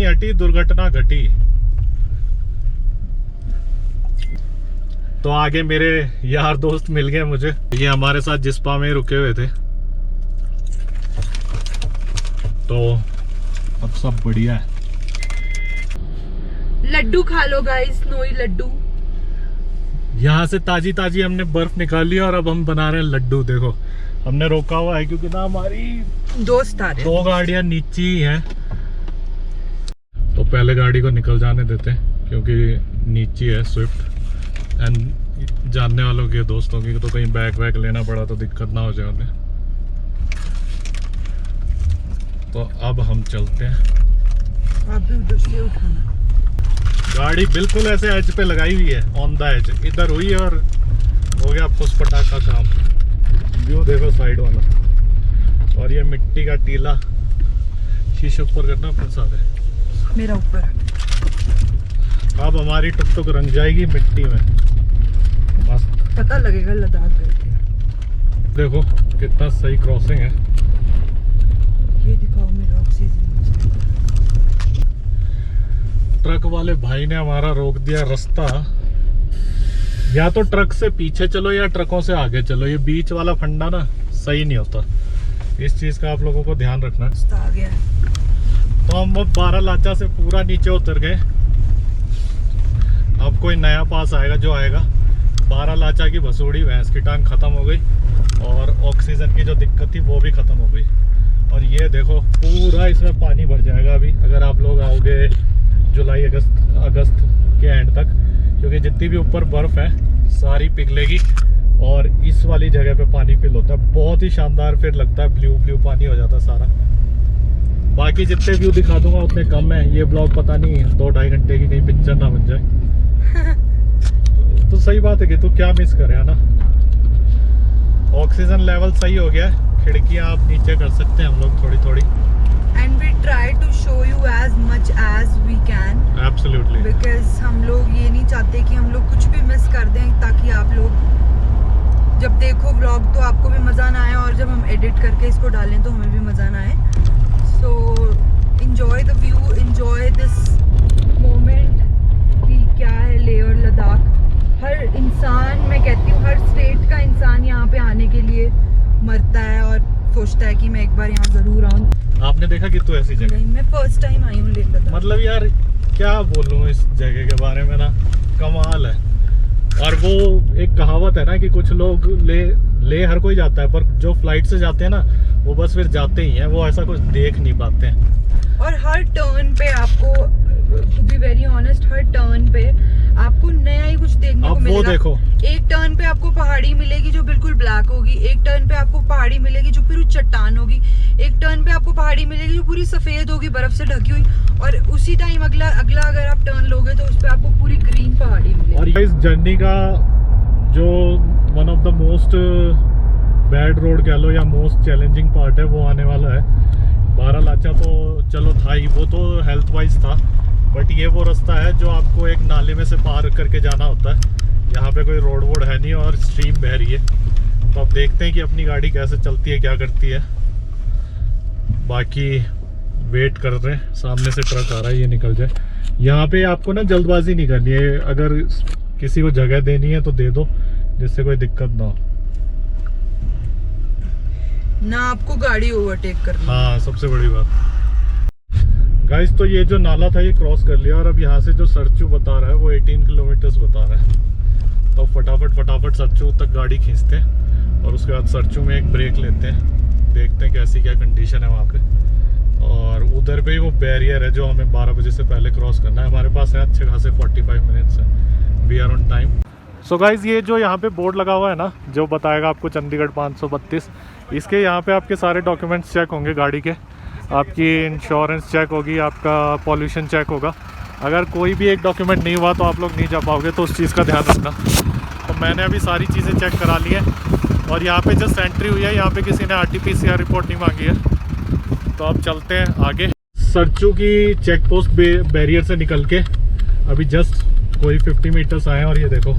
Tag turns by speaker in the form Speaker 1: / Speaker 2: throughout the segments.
Speaker 1: नहीं हटी, दुर्घटना घटी। तो आगे मेरे यार दोस्त मिल गए मुझे, ये हमारे साथ जिस्पा में रुके हुए थे। तो अब सब बढ़िया है।
Speaker 2: लड्डू खा लो गाइस, नोई लड्डू।
Speaker 1: यहाँ से ताजी ताजी हमने बर्फ निकाली और अब हम बना रहे हैं लड्डू। देखो हमने रोका हुआ है क्योंकि ना हमारी
Speaker 2: दोस्त आ रहे हैं।
Speaker 1: 2 गाड़ियां नीचे ही हैं, तो पहले गाड़ी को निकल जाने देते हैं क्योंकि नीचे है स्विफ्ट। एंड जानने वालों के दोस्तों की तो कहीं बैग वैग लेना पड़ा तो दिक्कत ना हो जाए उन्हें। तो अब हम चलते हैं।
Speaker 2: आप भी उधर से उठाना।
Speaker 1: गाड़ी बिल्कुल ऐसे एज पे लगाई हुई है, ऑन द एज। इधर हुई और हो गया फुसपटा का काम। व्यू देखो साइड वाला, और ये मिट्टी का टीला। शीशे ऊपर करना अपने साथ,
Speaker 2: मेरा ऊपर।
Speaker 1: अब हमारी टुक टुक रंग जाएगी मिट्टी में, मस्त।
Speaker 2: पता लगेगा लद्दाख गए थे।
Speaker 1: देखो कितना सही क्रॉसिंग है।
Speaker 2: ये दिखाओ मेरा ऑक्सीजन।
Speaker 1: ट्रक वाले भाई ने हमारा रोक दिया रास्ता। या तो ट्रक से पीछे चलो या ट्रकों से आगे चलो, ये बीच वाला फंडा ना सही नहीं होता। इस चीज का आप लोगों को ध्यान रखना।
Speaker 2: आ गया।
Speaker 1: तो हम अब 12 लाचा से पूरा नीचे उतर गए। अब कोई नया पास आएगा, जो आएगा 12 लाचा की भसूड़ी भैंस की टांग खत्म हो गई और ऑक्सीजन की जो दिक्कत थी वो भी खत्म हो गई। और ये देखो पूरा इसमें पानी भर जाएगा अभी, अगर आप लोग आओगे जुलाई अगस्त के एंड तक, क्योंकि जितनी भी ऊपर बर्फ है सारी पिघलेगी और इस वाली जगह पे पानी फिल होता है। बहुत ही शानदार फिर लगता है, ब्लू ब्लू पानी हो जाता है सारा। बाकी जितने व्यू दिखा दूंगा उतने कम है। ये ब्लॉग पता नहीं 2-2.5 घंटे की कहीं पिक्चर ना बन जाए। तो सही बात है कि तू क्या मिस करे, है ना। ऑक्सीजन लेवल सही हो गया है, खिड़कियां आप नीचे कर सकते हैं हम लोग थोड़ी थोड़ी।
Speaker 2: And we try to show you as much as we can.
Speaker 1: Absolutely.
Speaker 2: Because हम लोग ये नहीं चाहते कि हम लोग कुछ भी मिस कर दें, ताकि आप लोग जब देखो व्लॉग तो आपको भी मज़ा ना आए और जब हम एडिट करके इसको डालें तो हमें भी मज़ा ना आए। So enjoy the view, enjoy this moment कि क्या है लेह और लद्दाख। हर इंसान, मैं कहती हूँ हर स्टेट का इंसान यहाँ पे आने के लिए मरता है और सोचता है कि मैं एक बार यहाँ ज़रूर आऊँ।
Speaker 1: आपने देखा कि तू ऐसी जगह?
Speaker 2: नहीं, मैं फर्स्ट टाइम आई हूँ लेह लद्दाख।
Speaker 1: मतलब यार क्या बोलूँ इस जगह के बारे में ना, कमाल है। और वो एक कहावत है ना कि कुछ लोग ले हर कोई जाता है, पर जो फ्लाइट से जाते हैं ना वो बस फिर जाते ही हैं, वो ऐसा कुछ देख नहीं पाते हैं।
Speaker 2: और हर टर्न पे आपको, टू बी वेरी ऑनेस्ट, हर टर्न पे आपको नया ही कुछ देखने को मिलेगा।
Speaker 1: वो देखो,
Speaker 2: एक टर्न पे आपको पहाड़ी मिलेगी जो बिल्कुल ब्लैक होगी, एक टर्न पे आपको पहाड़ी मिलेगी जो पूरी चट्टान होगी, एक टर्न पे आपको पहाड़ी मिलेगी जो पूरी सफेद होगी बर्फ से ढकी हुई, और उसी टाइम अगला अगर आप टर्न लोगे तो उस पे आपको पूरी ग्रीन पहाड़ी मिलेगी।
Speaker 1: और इस जर्नी का जो one of the most bad road कह लो या मोस्ट चैलेंजिंग पार्ट है वो आने वाला है। 12 लाचा तो चलो था ही, वो तो हेल्थ वाइज था, बट ये वो रास्ता है जो आपको एक नाले में से पार करके जाना होता है। यहाँ पे कोई रोड वोड है नहीं और स्ट्रीम बह रही है। तो अब देखते हैं कि अपनी गाड़ी कैसे चलती है, क्या करती है। बाकी वेट कर रहे हैं, सामने से ट्रक आ रहा है, ये निकल जाए। यहाँ पे आपको ना जल्दबाजी नहीं करनी है, अगर किसी को जगह देनी है तो दे दो, जिससे कोई दिक्कत ना हो
Speaker 2: ना आपको गाड़ी ओवरटेक करनी।
Speaker 1: हाँ, सबसे बड़ी बात। गाइस तो ये जो नाला था ये क्रॉस कर लिया और अब यहाँ से जो सरचू बता रहा है वो 18 किलोमीटर्स बता रहा है। तो फटाफट सरचू तक गाड़ी खींचते हैं और उसके बाद सरचू में एक ब्रेक लेते हैं, देखते हैं कैसी क्या कंडीशन है वहाँ पे। और उधर पे ही वो बैरियर है जो हमें 12 बजे से पहले क्रॉस करना है। हमारे पास है अच्छे खासे 45 मिनट्स है, we are on time. So guys ये जो यहाँ पे बोर्ड लगा हुआ है ना, जो बताएगा आपको चंडीगढ़ 532, इसके यहाँ पे आपके सारे डॉक्यूमेंट्स चेक होंगे गाड़ी के। आपकी इंश्योरेंस चेक होगी, आपका पॉल्यूशन चेक होगा। अगर कोई भी एक डॉक्यूमेंट नहीं हुआ तो आप लोग नहीं जा पाओगे, तो उस चीज़ का ध्यान रखना। तो मैंने अभी सारी चीज़ें चेक करा ली है और यहाँ पे जस्ट एंट्री हुई है, यहाँ पे किसी ने RT-PCR रिपोर्ट नहीं मांगी है। तो अब चलते हैं आगे। सरचू की चेक पोस्ट बैरियर से निकल के अभी जस्ट कोई 50 मीटर्स आए और ये देखो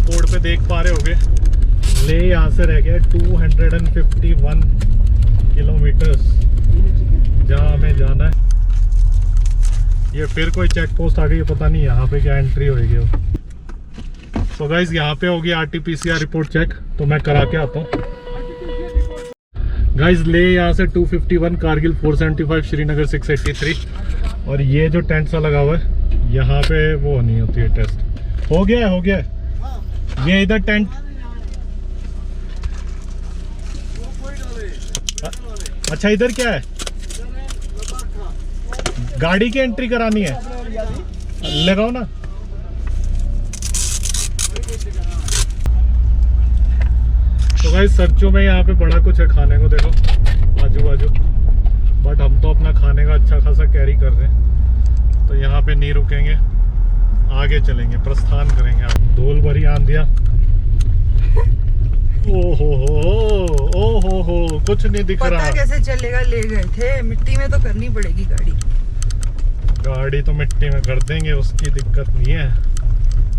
Speaker 1: बोर्ड पे देख पा रहे होगे, ले यहाँ से रह गया 251 किलोमीटर्स जहाँ हमें जाना है। ये फिर कोई चेक पोस्ट आ गई, पता नहीं यहाँ पे क्या एंट्री होगी। सो गाइज यहाँ पे होगी RT-PCR रिपोर्ट चेक, तो मैं करा के आता हूँ। गाइज ले यहाँ से 251, कारगिल 475, श्रीनगर 683। और ये जो टेंट सा लगा हुआ है यहाँ पे वो नहीं होती है टेस्ट। हो गया है ये इधर टेंट। अच्छा इधर क्या है? गाड़ी की एंट्री करानी है, लगाओ ना। तो भाई सर्चों में यहाँ पे बड़ा कुछ है खाने को, देखो आजू बाजू। बट हम तो अपना खाने का अच्छा खासा कैरी कर रहे हैं, तो यहाँ पे नहीं रुकेंगे, आगे चलेंगे, प्रस्थान करेंगे। आप धूल भरी आंधिया, ओ हो, कुछ नहीं दिख रहा।
Speaker 2: पता कैसे चलेगा? ले गए थे, मिट्टी में तो करनी पड़ेगी गाड़ी
Speaker 1: तो मिट्टी में कर देंगे, उसकी दिक्कत नहीं है।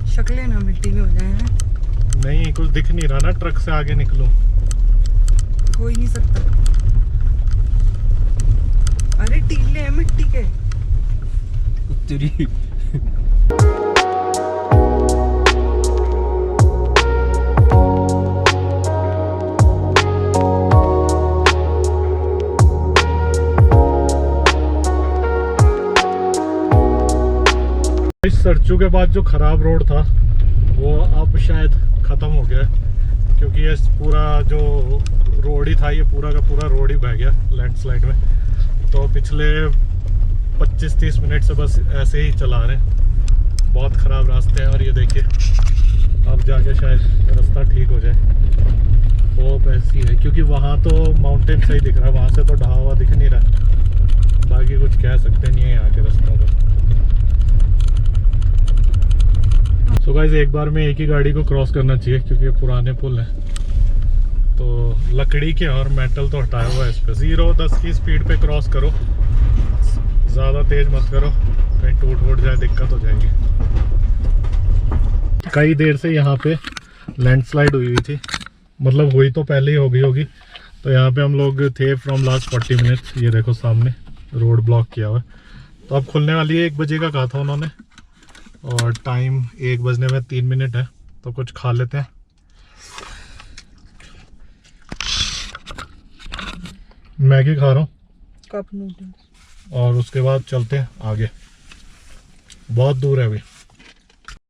Speaker 2: शक्लें ना मिट्टी में हो जाए ना।
Speaker 1: नहीं कुछ दिख नहीं रहा ना, ट्रक से आगे निकलो।
Speaker 2: हो ही नहीं सकता। अरे टीले हैं मिट्टी के।
Speaker 1: सरचू के बाद जो खराब रोड था वो अब शायद ख़त्म हो गया है, क्योंकि ये पूरा जो रोड ही था ये पूरा का पूरा रोड ही बह गया लैंडस्लाइड में। तो पिछले 25-30 मिनट से बस ऐसे ही चला रहे हैं, बहुत ख़राब रास्ते हैं। और ये देखिए अब जाके शायद रास्ता ठीक हो जाए, होप ऐसी है, क्योंकि वहाँ तो माउंटेन सही दिख रहा है, वहाँ से तो ढहा हुआ दिख नहीं रहा। बाकी कुछ कह सकते नहीं है यहाँ के रास्तों का। तो गाइस एक बार में एक ही गाड़ी को क्रॉस करना चाहिए, क्योंकि ये पुराने पुल हैं, तो लकड़ी के और मेटल तो हटाया हुआ है इस पे। 0-10 की स्पीड पे क्रॉस करो, ज़्यादा तेज मत करो, कहीं टूट वूट जाए दिक्कत हो जाएगी। कई देर से यहाँ पे लैंडस्लाइड हुई थी, मतलब हुई तो पहले ही हो गई होगी। तो यहाँ पे हम लोग थे फ्रॉम लास्ट 40 मिनट्स। ये देखो सामने रोड ब्लॉक किया हुआ है। तो अब खुलने वाली है, 1 बजे का कहा था उन्होंने, और टाइम 1 बजने में 3 मिनट है। तो कुछ खा लेते हैं। मैगी खा रहा हूँ,
Speaker 2: कप नूडल्स,
Speaker 1: और उसके बाद चलते हैं आगे, बहुत दूर है अभी।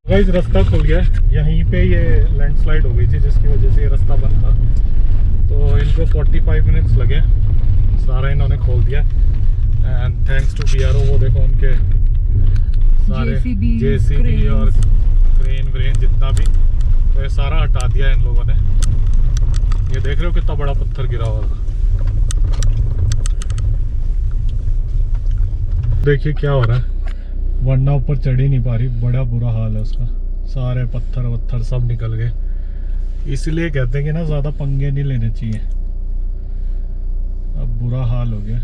Speaker 1: गाइस रास्ता खुल गया है, यहीं पे ये लैंडस्लाइड हो गई थी जिसकी वजह से ये रास्ता बंद था। तो इनको 45 मिनट्स लगे, सारा इन्होंने खोल दिया। एंड थैंक्स टू BRO, वो देखो उनके सारे JCB और क्रेन व्रेन जितना भी, तो ये सारा हटा दिया इन लोगों ने। ये देख रहे हो कितना बड़ा पत्थर गिरा हुआ था। देखिए क्या हो रहा है, वरना ऊपर चढ़ ही नहीं पा रही, बड़ा बुरा हाल है उसका। सारे पत्थर वत्थर सब निकल गए। इसलिए कहते हैं कि ना ज़्यादा पंगे नहीं लेने चाहिए। अब बुरा हाल हो गया,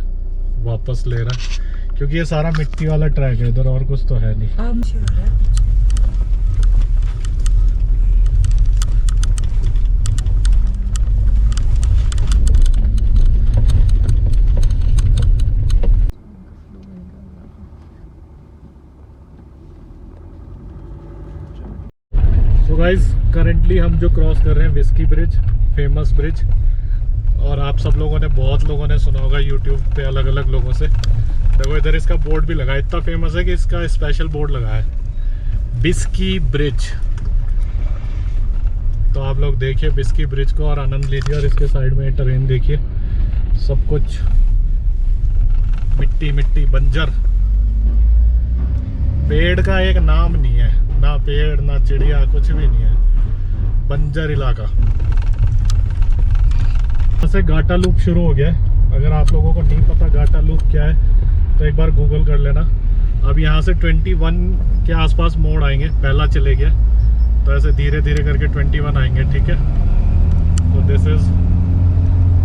Speaker 1: वापस ले रहा है, क्योंकि ये सारा मिट्टी वाला ट्रैक है इधर, और कुछ तो है नहीं। सो गाइज करेंटली हम जो क्रॉस कर रहे हैं विस्की ब्रिज, फेमस ब्रिज, और आप सब लोगों ने, बहुत लोगों ने सुना होगा यूट्यूब पे अलग अलग लोगों से। देखो इधर इसका बोर्ड भी लगा है, इतना फेमस है कि इसका स्पेशल बोर्ड लगा है, विस्की ब्रिज। तो आप लोग देखिए विस्की ब्रिज को और आनंद लीजिए। और इसके साइड में टेरेन देखिए, सब कुछ मिट्टी मिट्टी, बंजर। पेड़ का एक नाम नहीं है, ना पेड़ ना चिड़िया, कुछ भी नहीं है, बंजर इलाका। से गाटा लूप शुरू हो गया है। अगर आप लोगों को नहीं पता गाटा लूप क्या है तो एक बार गूगल कर लेना। अब यहाँ से 21 के आसपास मोड़ आएंगे, पहला चले गया, तो ऐसे धीरे धीरे करके 21 आएंगे, ठीक है। तो this is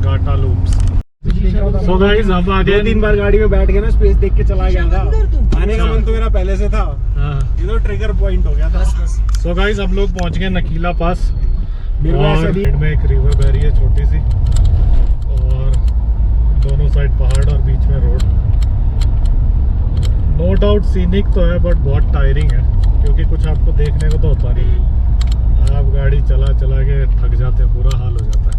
Speaker 1: Gata loops. So guys अब आगे
Speaker 3: 2-3 बार गाड़ी में बैठ के ना स्पेस देख के चला गया था। आने का मन तो मेरा पहले से था,
Speaker 1: हाँ,
Speaker 3: ये तो ट्रिगर पॉइंट हो गया था।
Speaker 1: सो गाइस हम लोग पहुंच गए नकीला पास।
Speaker 3: मेरे को ऐसा
Speaker 1: और
Speaker 3: नहीं-
Speaker 1: साइड में एक रिवर बह रही है छोटी सी, और दोनों साइड पहाड़ और बीच में रोड। नो डाउट सीनिक तो है बट बहुत टायरिंग है, क्योंकि कुछ आपको देखने को तो होता नहीं। आप गाड़ी चला चला के थक जाते हैं, बुरा हाल हो जाता है।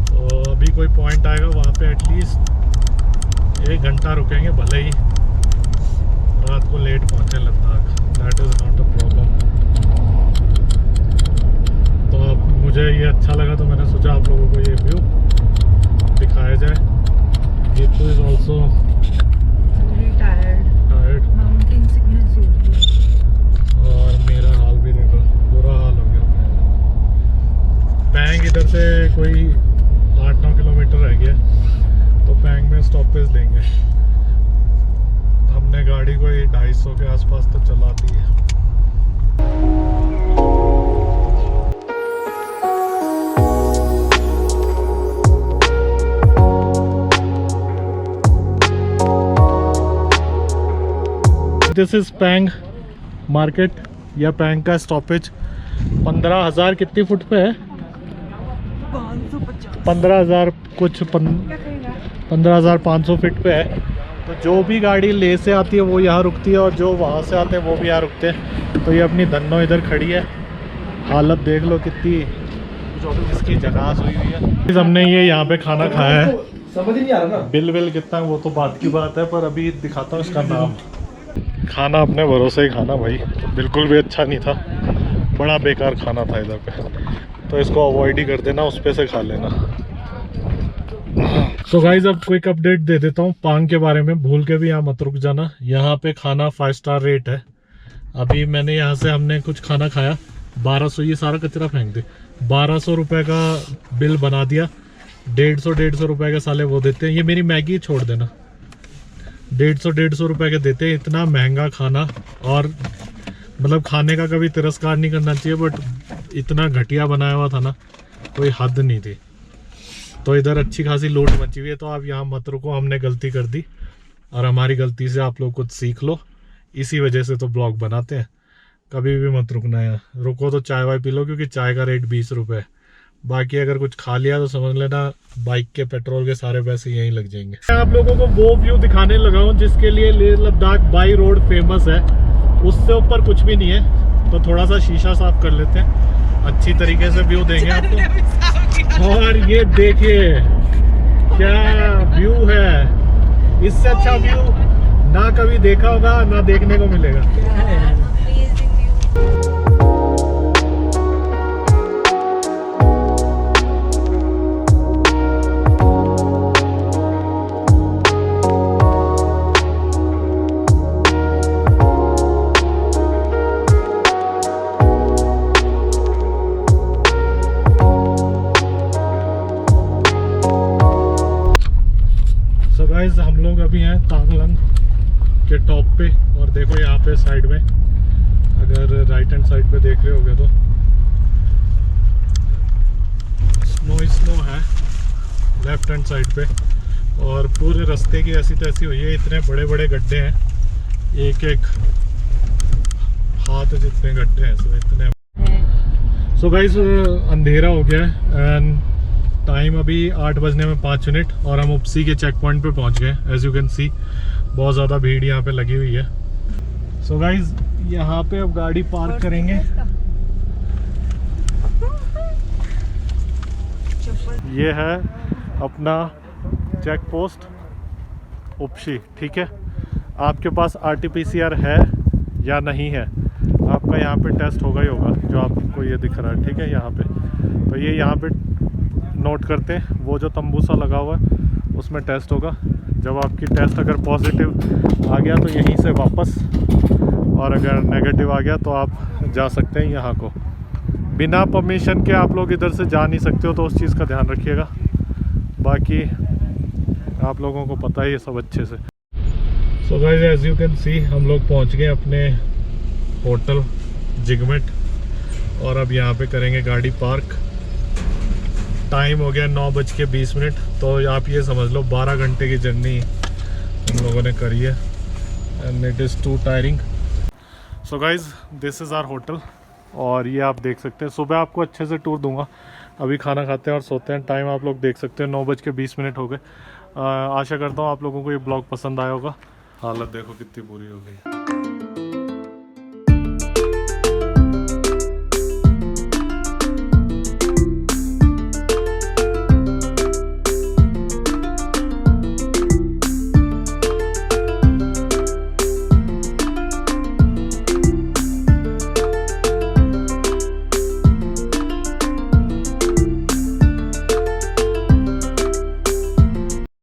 Speaker 1: तो अभी कोई पॉइंट आएगा वहाँ पे एटलीस्ट 1 घंटा रुकेंगे, भले ही रात को लेट पहुँचे Ladakh, that is not a problem. तो अब मुझे ये अच्छा लगा तो मैंने सोचा आप लोगों को ये व्यू दिखाया जाए। Geetu is also tired
Speaker 2: mountain sickness हो रही है।
Speaker 1: और मेरा हाल भी देखो, बुरा हाल हो गया। पैंग इधर से कोई 8-9 किलोमीटर रह गया, तो पैंग में स्टॉपेज लेंगे। हमने गाड़ी कोई 250 के आसपास तो चला दी है। दिस इज पैंग मार्केट या पैंग का स्टॉपेज। 15,000 कितनी फुट पे है?
Speaker 2: 550।
Speaker 1: 15,000 कुछ 15,500 फीट पे है। तो जो भी गाड़ी ले से आती है वो यहाँ रुकती है, और जो वहाँ से आते हैं वो भी यहाँ रुकते हैं। तो ये अपनी धन्नो इधर खड़ी है, हालत देख लो कितनी इसकी जगह हुई हुई है। हमने ये यहाँ पे खाना खाया है,
Speaker 3: समझ ही नहीं आ रहा ना।
Speaker 1: बिल विल कितना है वो तो बात की बात है, पर अभी दिखाता हूँ इसका नाम। खाना अपने भरोसे ही खाना भाई, बिल्कुल भी अच्छा नहीं था, बड़ा बेकार खाना था इधर पे। तो इसको अवॉइड ही कर देना, उस पे से खा लेना। सो गाइज अब क्विक अपडेट दे देता हूँ पांग के बारे में, भूल के भी यहाँ मत रुक जाना। यहाँ पे खाना 5 स्टार रेट है। अभी मैंने यहाँ से हमने कुछ खाना खाया, 1200, ये सारा कचरा फेंक दे, 1200 रुपये का बिल बना दिया। 150 रुपये के साले वो देते हैं। ये मेरी मैगी छोड़ देना, 150 रुपये के देते हैं। इतना महंगा खाना, और मतलब खाने का कभी तिरस्कार नहीं करना चाहिए, बट इतना घटिया बनाया हुआ था ना, कोई हद नहीं थी। तो इधर अच्छी खासी लूट मची हुई है। तो आप यहाँ मत रुको, हमने गलती कर दी, और हमारी गलती से आप लोग कुछ सीख लो। इसी वजह से तो ब्लॉग बनाते हैं। कभी भी मत रुकना है, रुको तो चाय वाय पी लो, क्योंकि चाय का रेट 20 रुपये है। बाकी अगर कुछ खा लिया तो समझ लेना बाइक के पेट्रोल के सारे पैसे यहीं लग जाएंगे। मैं आप लोगों को वो व्यू दिखाने लगा हूँ जिसके लिए Leh Ladakh by road famous है। उससे ऊपर कुछ भी नहीं है, तो थोड़ा सा शीशा साफ कर लेते हैं, अच्छी तरीके से व्यू देंगे आपको। और ये देखिए क्या व्यू है, इससे अच्छा व्यू ना कभी देखा होगा ना देखने को मिलेगा। गाइस हम लोग अभी हैं तांगलंग के टॉप पे, और देखो यहाँ पे साइड में, अगर राइट हैंड साइड पे देख रहे होगे तो स्नो है लेफ्ट हैंड साइड पे, और पूरे रास्ते की ऐसी तैसी हुई है। इतने बड़े बड़े गड्ढे हैं, एक एक हाथ जितने गड्ढे हैं, सो इतने। सो गाइस अंधेरा हो गया है, एंड टाइम अभी 8 बजने में 5 मिनट, और हम उपसी के चेक पॉइंट पे पहुंच गए। एज यू कैन सी बहुत ज़्यादा भीड़ यहाँ पे लगी हुई है। सो गाइज यहाँ पे अब गाड़ी पार्क करेंगे। ये है अपना चेक पोस्ट उपसी, ठीक है। आपके पास RT-PCR है या नहीं है, आपका यहाँ पे टेस्ट होगा ही होगा, जो आपको ये दिख रहा है, ठीक है। यहाँ पे तो ये यहाँ पे नोट करते हैं, वो जो तंबू सा लगा हुआ है उसमें टेस्ट होगा। जब आपकी टेस्ट अगर पॉजिटिव आ गया तो यहीं से वापस, और अगर नेगेटिव आ गया तो आप जा सकते हैं यहाँ को। बिना परमिशन के आप लोग इधर से जा नहीं सकते हो, तो उस चीज़ का ध्यान रखिएगा। बाकी आप लोगों को पता है ये सब अच्छे से। So guys as you can see हम लोग पहुँच गए अपने होटल जिगमेट, और अब यहाँ पे करेंगे गाड़ी पार्क। टाइम हो गया 9:20, तो आप ये समझ लो 12 घंटे की जर्नी हम लोगों ने करी है, and it is too tiring. So guys this is our hotel, और ये आप देख सकते हैं, सुबह आपको अच्छे से टूर दूंगा। अभी खाना खाते हैं और सोते हैं। टाइम आप लोग देख सकते हैं 9:20 हो गए। आशा करता हूँ आप लोगों को ये ब्लॉग पसंद आया होगा। हालत देखो कितनी बुरी हो गई।